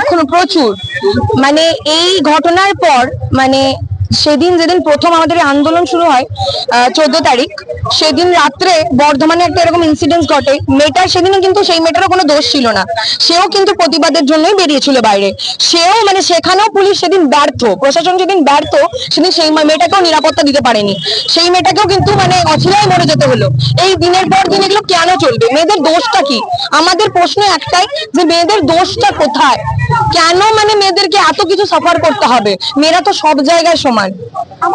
এখনো প্রচুর, মানে এই ঘটনার পর, মানে সেদিন যেদিন প্রথম আমাদের আন্দোলন শুরু হয় 14 তারিখ, সেদিন রাত্রে বর্ধমানে একটা এরকম ইনসিডেন্ট ঘটে। মেয়েটার সেদিনও কিন্তু সেই মেয়েটারও কোনো দোষ ছিল না, সেও কিন্তু প্রতিবাদের জন্যই বেরিয়েছিল বাইরে। সেও মানে সেখানেও পুলিশ সেদিন ব্যর্থ, প্রশাসন যেদিন ব্যর্থ, সেদিন সেই মেয়েটাকেও নিরাপত্তা দিতে পারেনি। সেই মেয়েটাকেও কিন্তু মানে অচিরেই মরে যেতে হলো। এই দিনের পর দিন এগুলো কেন চলবে? মেয়েদের দোষটা কি? আমাদের প্রশ্ন একটাই, যে মেয়েদের দোষটা কোথায়? কেন মানে মেয়েদেরকে এত কিছু সাফার করতে হবে? মেয়েরা তো সব জায়গায় সমান,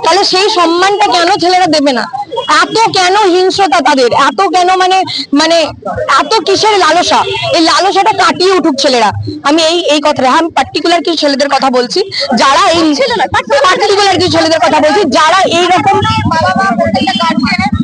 তাহলে সেই সম্মানটা কেন ছেলেরা দেবে না? এত কেন হিংস্রতা তাদের? এত কেন মানে মানে এত কিসের লালসা? এই লালসাটা কাটিয়ে উঠুক ছেলেরা। আমি এই কথাটা, আমি পার্টিকুলার কিছু ছেলেদের কথা বলছি, যারা এই পার্টিকুলার কিছু ছেলেদের কথা বলছি যারা এইরকম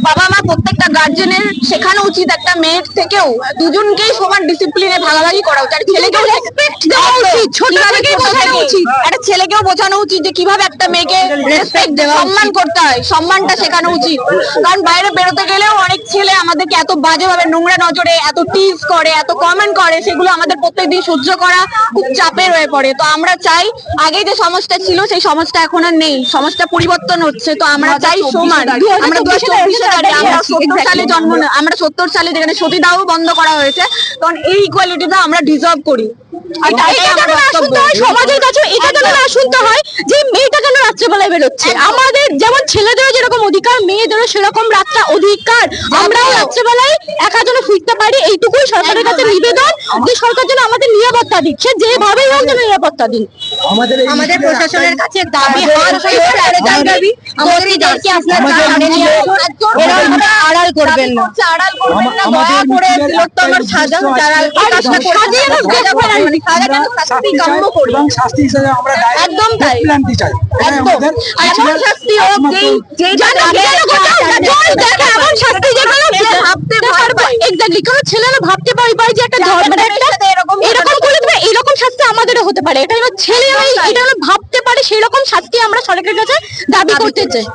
বাবা মা প্রত্যেকটা গার্জেনের শেখানো উচিত একটা মেয়ের থেকেও দুজনকেই সমান ডিসিপ্লিনে ভাগাভাগি করা উচিত। ছেলেকেও রেসপেক্ট দেওয়া উচিত, ছোট থেকেই বোঝানো উচিত। একটা ছেলেকেও বোঝানো উচিত যে কিভাবে একটা মেয়েকে রেসপেক্ট দেওয়া, সম্মান করতে হয়, সম্মানটা শেখানো উচিত। কারণ বাইরে বেরোতে গেলেও অনেক ছেলে আমাদেরকে এত বাজেভাবে নোংরা নজরে এত টিজ করে, এত কমেন্ট করে, সেগুলো আমাদের প্রত্যেকদিন সহ্য করা খুব চাপের হয়ে পড়ে। তো আমরা চাই, আগে যে সমাজটা ছিল সেই সমাজটা এখন আর নেই, সমাজটা পরিবর্তন হচ্ছে। তো আমরা চাই সমান। আমরা 2024 আমরা 70 সালে জন্ম, আমরা 70 সালে যেখানে সতীদাহ বন্ধ করা হয়েছে, তখন এই ইকুয়ালিটিটা আমরা ডিজার্ভ করি। সমাজের কাছে এটা যেন না শুনতে হয় যে মেয়েটা কেন রাত্রেবেলায় বেরোচ্ছে। আমাদের যেমন ছেলেদেরও যেরকম অধিকার, মেয়েদেরও সেরকম রাত্রা অধিকার। আমরাও রাত্রেবেলায় একা যেন ফিরতে পারি, এইটুকুই সরকারের কাছে নিবেদন, যে সরকার যেন আমাদের নিরাপত্তা দিচ্ছে, যেভাবেই হোক যেন নিরাপত্তা দিন। আমাদের প্রশাসনের কাছে দাবি আড়াল করবেন না, দয়া করে তিলোত্তমার সাজা যারা একদম তাই, একদম এমন শাস্তি হোক ছেলেরা ভাবতে পারে যে একটা এরকম করে দেবে, এরকম শাস্তি আমাদেরও হতে পারে। এটা হলো ছেলে, এটা হলো ভাবতে পারে, সেই রকম শাস্তি আমরা সরকারের কাছে দাবি করতে চাই।